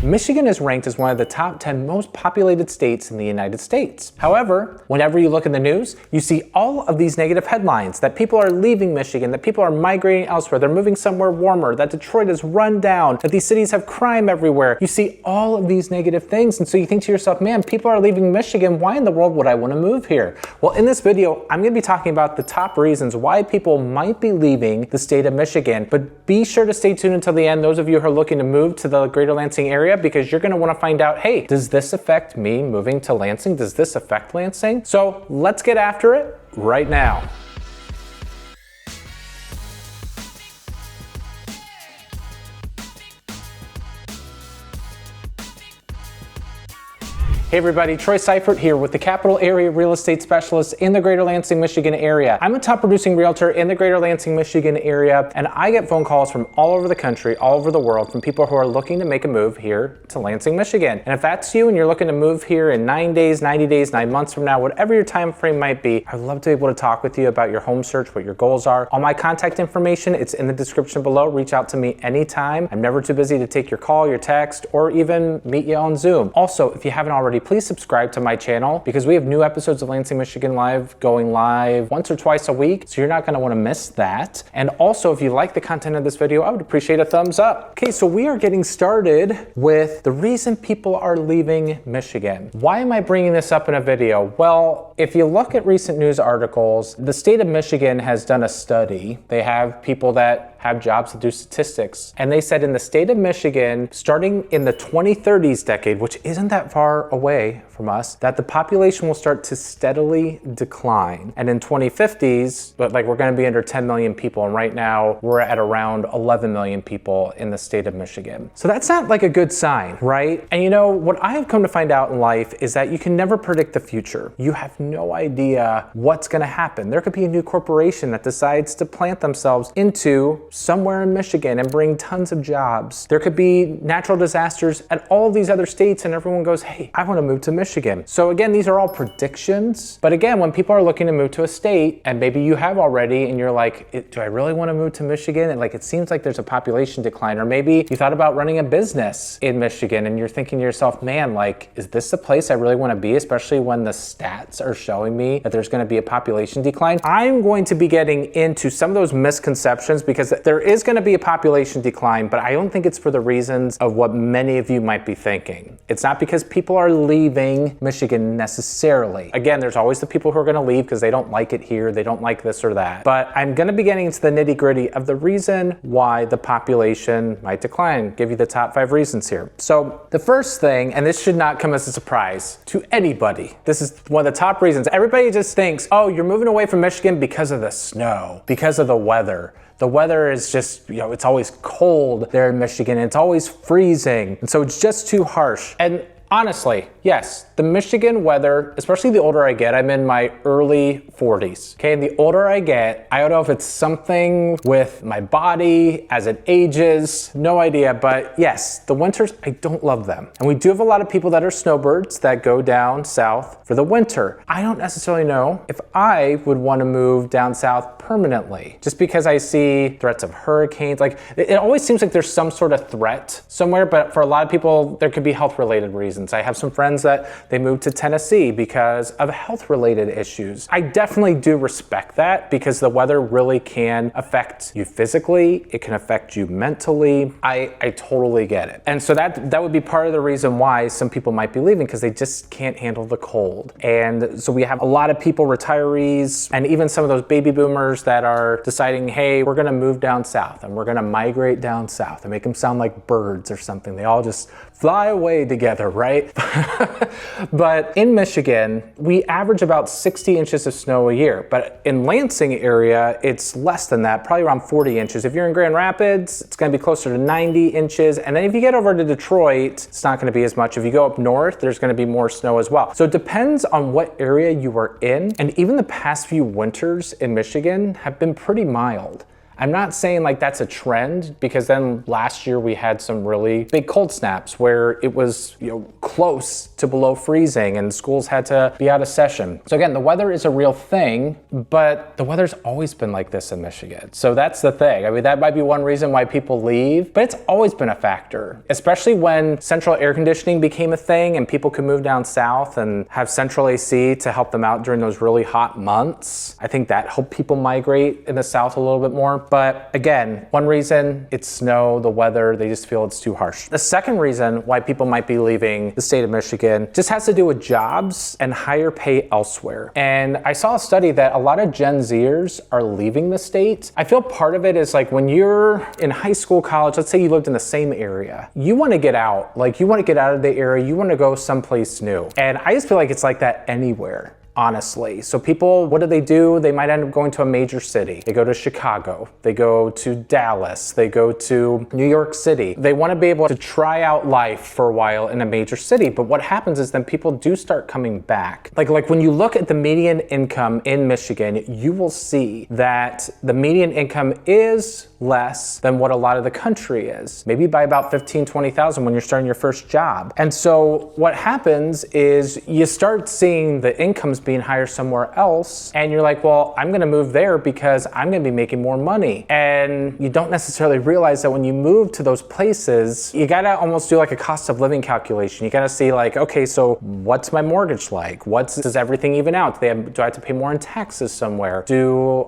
Michigan is ranked as one of the top 10 most populated states in the United States. However, whenever you look in the news, you see all of these negative headlines that people are leaving Michigan, that people are migrating elsewhere, they're moving somewhere warmer, that Detroit is run down, that these cities have crime everywhere. You see all of these negative things, and so you think to yourself, man, people are leaving Michigan, why in the world would I want to move here? Well, in this video, I'm going to be talking about the top reasons why people might be leaving the state of Michigan, but be sure to stay tuned until the end, those of you who are looking to move to the greater Lansing area, because you're going to want to find out, hey, does this affect me moving to Lansing? Does this affect Lansing? So let's get after it right now. Hey everybody, Troy Seifert here with the Capital Area Real Estate Specialist in the greater Lansing, Michigan area. I'm a top producing realtor in the greater Lansing, Michigan area, and I get phone calls from all over the country, all over the world, from people who are looking to make a move here to Lansing, Michigan. And if that's you and you're looking to move here in 9 days, 90 days, 9 months from now, whatever your time frame might be, I'd love to be able to talk with you about your home search, what your goals are. All my contact information, it's in the description below. Reach out to me anytime. I'm never too busy to take your call, your text, or even meet you on Zoom. Also, if you haven't already, please subscribe to my channel because we have new episodes of Lansing, Michigan Live going live once or twice a week, so you're not going to want to miss that. And also, if you like the content of this video, I would appreciate a thumbs up. Okay, so we are getting started with the reason people are leaving Michigan. Why am I bringing this up in a video? Well, if you look at recent news articles, the state of Michigan has done a study. They have people that have jobs that do statistics. And they said in the state of Michigan, starting in the 2030s decade, which isn't that far away from us, that the population will start to steadily decline. And in 2050s, but like we're gonna be under 10 million people. And right now we're at around 11 million people in the state of Michigan. So that's not like a good sign, right? And you know, what I have come to find out in life is that you can never predict the future. You have no idea what's gonna happen. There could be a new corporation that decides to plant themselves into somewhere in Michigan and bring tons of jobs. There could be natural disasters at all these other states and everyone goes, hey, I want to move to Michigan. So again, these are all predictions. But again, when people are looking to move to a state and maybe you have already and you're like, do I really want to move to Michigan? And like, it seems like there's a population decline, or maybe you thought about running a business in Michigan and you're thinking to yourself, man, like, is this the place I really want to be? Especially when the stats are showing me that there's going to be a population decline. I'm going to be getting into some of those misconceptions because there is going to be a population decline, but I don't think it's for the reasons of what many of you might be thinking. It's not because people are leaving Michigan necessarily. Again, there's always the people who are going to leave because they don't like it here, they don't like this or that. But I'm going to be getting into the nitty-gritty of the reason why the population might decline. Give you the top 5 reasons here. So the first thing, and this should not come as a surprise to anybody, this is one of the top reasons. Everybody just thinks, oh, you're moving away from Michigan because of the snow, because of the weather. The weather is just, you know, it's always cold there in Michigan. It's always freezing. And so it's just too harsh. And honestly, yes, the Michigan weather, especially the older I get, I'm in my early 40s, okay? And the older I get, I don't know if it's something with my body as it ages, no idea, but yes, the winters, I don't love them. And we do have a lot of people that are snowbirds that go down south for the winter. I don't necessarily know if I would want to move down south permanently, just because I see threats of hurricanes. Like, it always seems like there's some sort of threat somewhere, but for a lot of people, there could be health-related reasons. I have some friends that they moved to Tennessee because of health-related issues. I definitely do respect that because the weather really can affect you physically. It can affect you mentally. I totally get it. And so that would be part of the reason why some people might be leaving, because they just can't handle the cold. And so we have a lot of people, retirees, and even some of those baby boomers that are deciding, hey, we're gonna move down south and we're gonna migrate down south and make them sound like birds or something. They all just fly away together, right? But in Michigan, we average about 60 inches of snow a year. But in Lansing area, it's less than that, probably around 40 inches. If you're in Grand Rapids, it's gonna be closer to 90 inches. And then if you get over to Detroit, it's not gonna be as much. If you go up north, there's gonna be more snow as well. So it depends on what area you are in. And even the past few winters in Michigan have been pretty mild. I'm not saying like that's a trend, because then last year we had some really big cold snaps where it was, close to below freezing and schools had to be out of session. So again, the weather is a real thing, but the weather's always been like this in Michigan. So that's the thing. I mean, that might be one reason why people leave, but it's always been a factor, especially when central air conditioning became a thing and people could move down south and have central AC to help them out during those really hot months. I think that helped people migrate in the south a little bit more. But again, one reason, it's snow, the weather, they just feel it's too harsh. The second reason why people might be leaving the state of Michigan just has to do with jobs and higher pay elsewhere. And I saw a study that a lot of Gen Zers are leaving the state. I feel part of it is like when you're in high school, college, let's say you lived in the same area, you want to get out. Like you want to get out of the area, you want to go someplace new. And I just feel like it's like that anywhere, honestly. So people, what do? They might end up going to a major city. They go to Chicago, they go to Dallas, they go to New York City. They want to be able to try out life for a while in a major city. But what happens is then people do start coming back. Like when you look at the median income in Michigan, you will see that the median income is less than what a lot of the country is, maybe by about 15, 20,000 when you're starting your first job. And so what happens is you start seeing the incomes being higher somewhere else, and you're like, well, I'm gonna move there because I'm gonna be making more money. And you don't necessarily realize that when you move to those places, you gotta almost do like a cost of living calculation. You gotta see like, okay, so what's my mortgage like? Does everything even out? Do I have to pay more in taxes somewhere?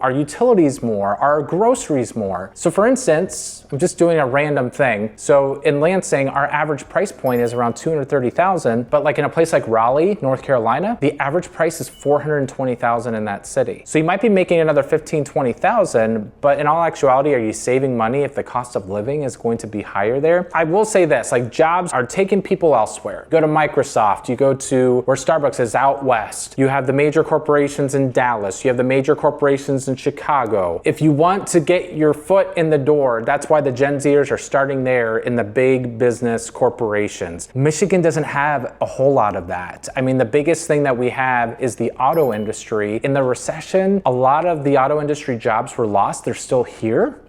Are utilities more? Are groceries more? So for instance, I'm just doing a random thing. So in Lansing, our average price point is around $230,000, but like in a place like Raleigh, North Carolina, the average price is $420,000 in that city. So you might be making another $15,000, $20,000, but in all actuality, are you saving money if the cost of living is going to be higher there? I will say this, like jobs are taking people elsewhere. You go to Microsoft, you go to where Starbucks is out west. You have the major corporations in Dallas. You have the major corporations in Chicago. If you want to get your foot in the door, that's why the Gen Zers are starting there in the big business corporations. Michigan doesn't have a whole lot of that. I mean, the biggest thing that we have is the auto industry. In the recession, a lot of the auto industry jobs were lost. They're still here,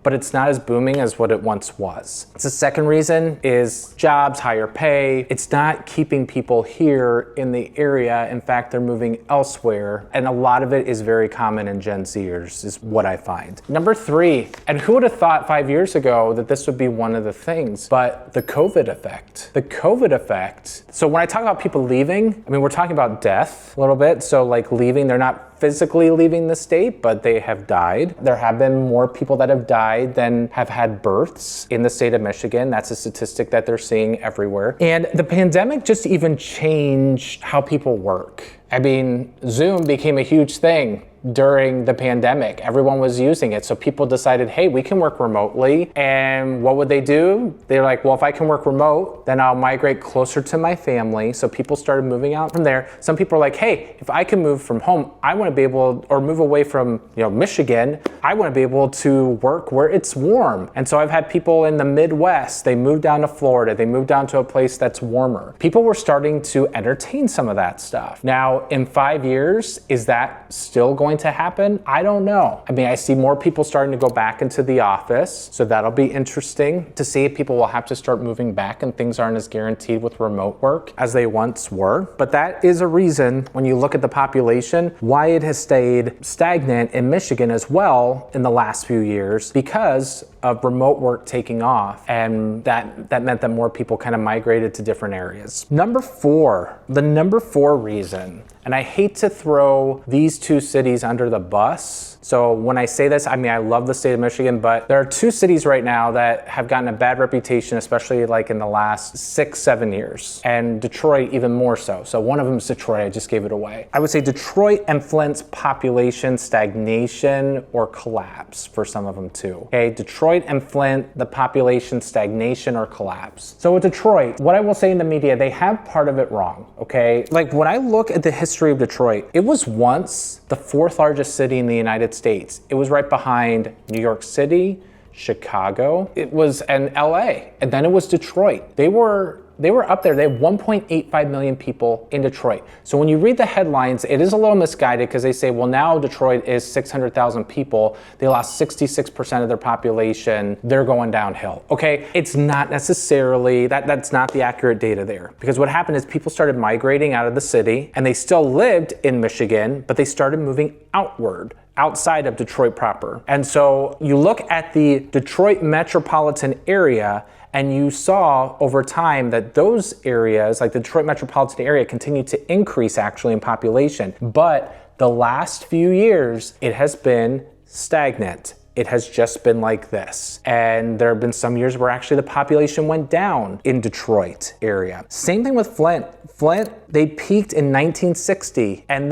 but it's not as booming as what it once was. The second reason is jobs, higher pay. It's not keeping people here in the area. In fact, they're moving elsewhere. And a lot of it is very common in Gen Zers is what I find. Number three, and who would have thought 5 years ago that this would be one of the things, but the COVID effect. The COVID effect. So when I talk about people leaving, I mean, we're talking about death a little bit. So like leaving, they're not physically leaving the state, but they have died. There have been more people that have died than have had births in the state of Michigan. That's a statistic that they're seeing everywhere. And the pandemic just even changed how people work. I mean, Zoom became a huge thing during the pandemic. Everyone was using it. So people decided, hey, we can work remotely. And what would they do? They're like, well, if I can work remote, then I'll migrate closer to my family. So people started moving out from there. Some people are like, hey, if I can move from home, I want to be able, or move away from, Michigan, I want to be able to work where it's warm. And so I've had people in the Midwest, they moved down to Florida, they moved down to a place that's warmer. People were starting to entertain some of that stuff. Now, in 5 years, is that still going to happen? I don't know. I mean, I see more people starting to go back into the office, so that'll be interesting to see if people will have to start moving back and things aren't as guaranteed with remote work as they once were. But that is a reason, when you look at the population, why it has stayed stagnant in Michigan as well in the last few years, because of remote work taking off, and that meant that more people kind of migrated to different areas. The number four reason, and I hate to throw these two cities under the bus. So when I say this, I mean, I love the state of Michigan, but there are two cities right now that have gotten a bad reputation, especially like in the last 6-7 years, and Detroit even more so. So one of them is Detroit, I just gave it away. I would say Detroit and Flint's population stagnation or collapse for some of them too. Okay, Detroit and Flint, the population stagnation or collapse. So with Detroit, what I will say in the media, they have part of it wrong, okay? Like when I look at the history of Detroit, it was once the fourth largest city in the United States. It was right behind New York City, Chicago, it was in LA, and then it was Detroit. They were they were up there. They have 1.85 million people in Detroit. So when you read the headlines, it is a little misguided because they say, well, now Detroit is 600,000 people. They lost 66% of their population. They're going downhill. Okay, it's not necessarily, that's not the accurate data there. Because what happened is people started migrating out of the city and they still lived in Michigan, but they started moving outward, outside of Detroit proper. And so you look at the Detroit metropolitan area and you saw over time that those areas, like the Detroit metropolitan area, continued to increase actually in population. But the last few years, it has been stagnant. It has just been like this. And there have been some years where actually the population went down in Detroit area. Same thing with Flint. Flint, they peaked in 1960. And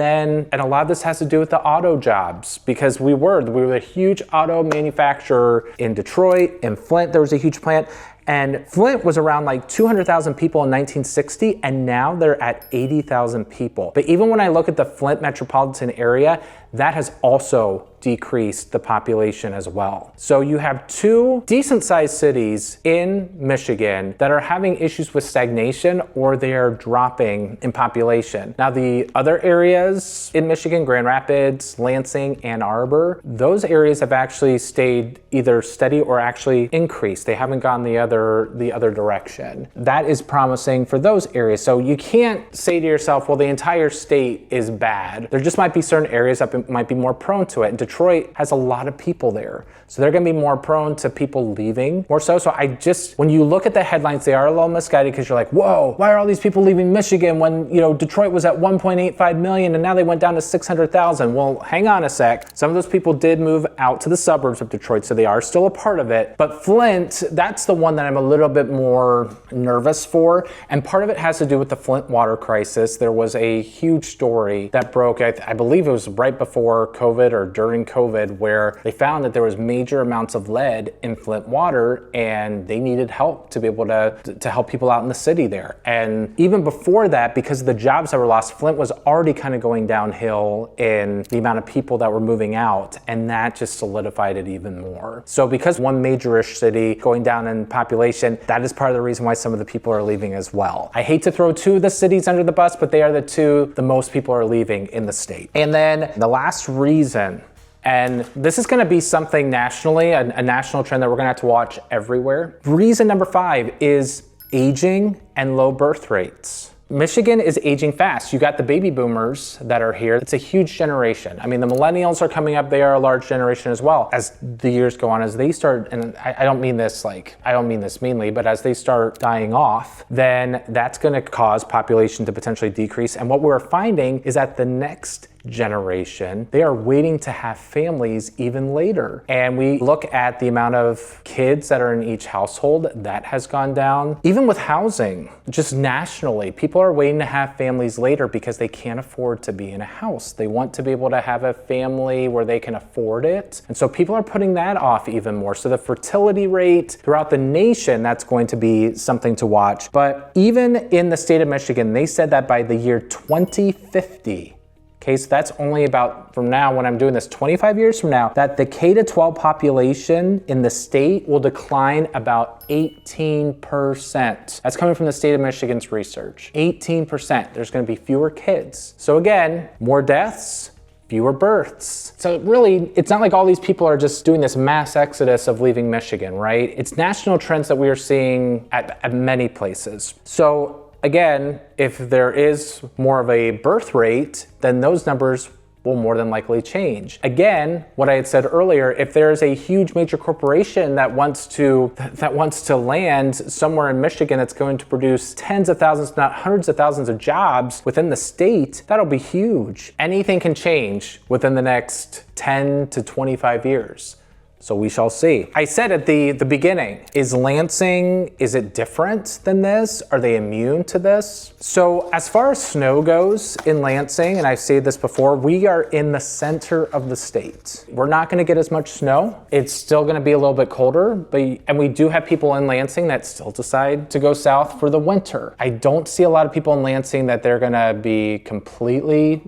a lot of this has to do with the auto jobs because we were a huge auto manufacturer in Detroit. In Flint, there was a huge plant. And Flint was around like 200,000 people in 1960, and now they're at 80,000 people. But even when I look at the Flint metropolitan area, that has also decreased the population as well. So you have two decent sized cities in Michigan that are having issues with stagnation or they are dropping in population. Now the other areas in Michigan, Grand Rapids, Lansing, Ann Arbor, those areas have actually stayed either steady or actually increased. They haven't gone the other direction. That is promising for those areas. So you can't say to yourself, well, the entire state is bad. There just might be certain areas that might be more prone to it. And Detroit has a lot of people there. So they're gonna be more prone to people leaving more so. So when you look at the headlines, they are a little misguided because you're like, whoa, why are all these people leaving Michigan when, Detroit was at 1.85 million and now they went down to 600,000? Well, hang on a sec. Some of those people did move out to the suburbs of Detroit, so they are still a part of it. But Flint, that's the one that I'm a little bit more nervous for. And part of it has to do with the Flint water crisis. There was a huge story that broke, I believe it was right before COVID or during COVID, where they found that there was major amounts of lead in Flint water and they needed help to be able to help people out in the city there. And even before that, because of the jobs that were lost, Flint was already kind of going downhill in the amount of people that were moving out, and that just solidified it even more. So because one major-ish city going down in population, that is part of the reason why some of the people are leaving as well. I hate to throw two of the cities under the bus, but they are the most people are leaving in the state. And then the last reason, and this is gonna be something nationally, a national trend that we're gonna have to watch everywhere. Reason number 5 is aging and low birth rates. Michigan is aging fast. You got the baby boomers that are here. It's a huge generation. I mean, the millennials are coming up. They are a large generation as well. As the years go on, as they start, and I don't mean this meanly, but as they start dying off, then that's gonna cause population to potentially decrease. And what we're finding is that the next generation, they are waiting to have families even later. And we look at the amount of kids that are in each household, that has gone down. Even with housing, just nationally, people are waiting to have families later because they can't afford to be in a house. They want to be able to have a family where they can afford it. And so people are putting that off even more. So the fertility rate throughout the nation, that's going to be something to watch. But even in the state of Michigan, they said that by the year 2050, okay, so that's only about, from now when I'm doing this, 25 years from now, that the K-12 population in the state will decline about 18%. That's coming from the state of Michigan's research. 18%. There's gonna be fewer kids. So again, more deaths, fewer births. So really, it's not like all these people are just doing this mass exodus of leaving Michigan, right? It's national trends that we are seeing at many places. So again, if there is more of a birth rate, then those numbers will more than likely change. Again, what I had said earlier, if there's a huge major corporation that wants to land somewhere in Michigan that's going to produce tens of thousands, not hundreds of thousands of jobs within the state, that'll be huge. Anything can change within the next 10 to 25 years. So we shall see. I said at the beginning, is Lansing, is it different than this? Are they immune to this? So as far as snow goes in Lansing, and I've said this before, we are in the center of the state. We're not gonna get as much snow. It's still gonna be a little bit colder, and we do have people in Lansing that still decide to go south for the winter. I don't see a lot of people in Lansing that they're gonna be completely,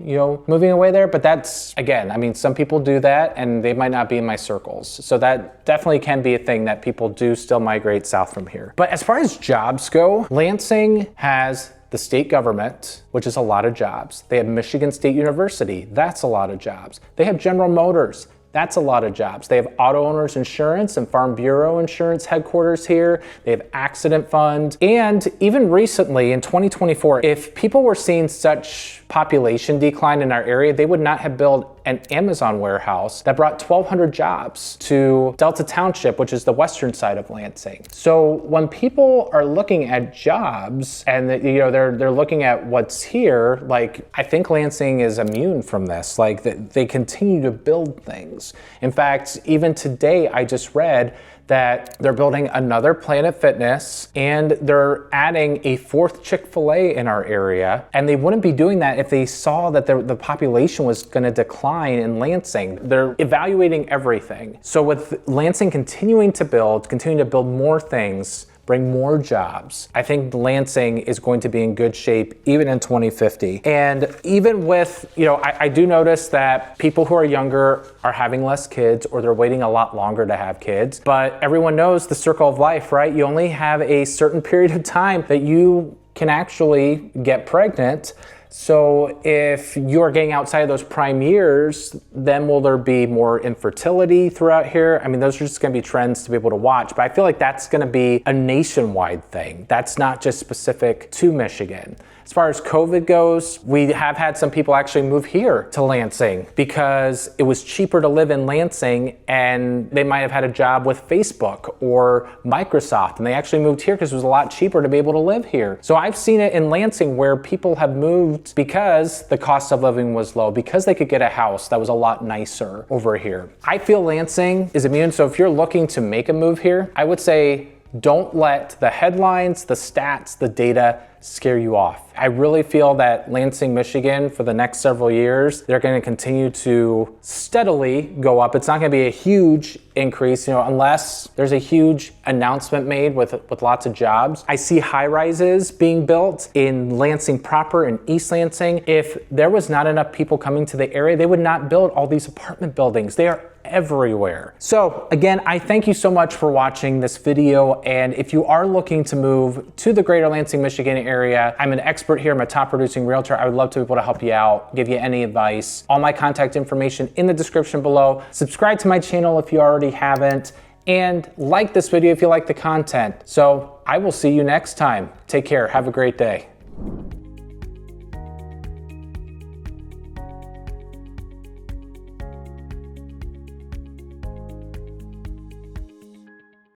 moving away there, but that's, again, I mean, some people do that and they might not be in my circles. So that definitely can be a thing that people do still migrate south from here. But as far as jobs go, Lansing has the state government, which is a lot of jobs. They have Michigan State University, that's a lot of jobs. They have General Motors, that's a lot of jobs. They have auto owners insurance and Farm Bureau insurance headquarters here. They have accident fund. And even recently in 2024, if people were seeing such population decline in our area, they would not have built an Amazon warehouse that brought 1,200 jobs to Delta Township, which is the western side of Lansing. So when people are looking at jobs and they're looking at what's here, like I think Lansing is immune from this. Like they continue to build things. In fact, even today I just read that they're building another Planet Fitness and they're adding a 4th Chick-fil-A in our area. And they wouldn't be doing that if they saw that the population was gonna decline in Lansing. They're evaluating everything. So with Lansing continuing to build more things, bring more jobs, I think Lansing is going to be in good shape even in 2050. And even with, I do notice that people who are younger are having less kids or they're waiting a lot longer to have kids. But everyone knows the circle of life, right? You only have a certain period of time that you can actually get pregnant. So if you're getting outside of those prime years, then will there be more infertility throughout here? I mean, those are just gonna be trends to be able to watch, but I feel like that's gonna be a nationwide thing. That's not just specific to Michigan. As far as COVID goes, we have had some people actually move here to Lansing because it was cheaper to live in Lansing and they might have had a job with Facebook or Microsoft and they actually moved here because it was a lot cheaper to be able to live here. So I've seen it in Lansing where people have moved because the cost of living was low, because they could get a house that was a lot nicer over here. I feel Lansing is immune, so if you're looking to make a move here, I would say don't let the headlines, the stats, the data scare you off. I really feel that Lansing, Michigan, for the next several years, they're going to continue to steadily go up. It's not going to be a huge increase, unless there's a huge announcement made with lots of jobs. I see high rises being built in Lansing proper and East Lansing. If there was not enough people coming to the area, they would not build all these apartment buildings. They are everywhere. So again, I thank you so much for watching this video. And if you are looking to move to the greater Lansing, Michigan area, I'm an expert here. I'm a top producing realtor. I would love to be able to help you out, give you any advice. All my contact information in the description below. Subscribe to my channel if you already haven't, and like this video if you like the content. So I will see you next time. Take care. Have a great day.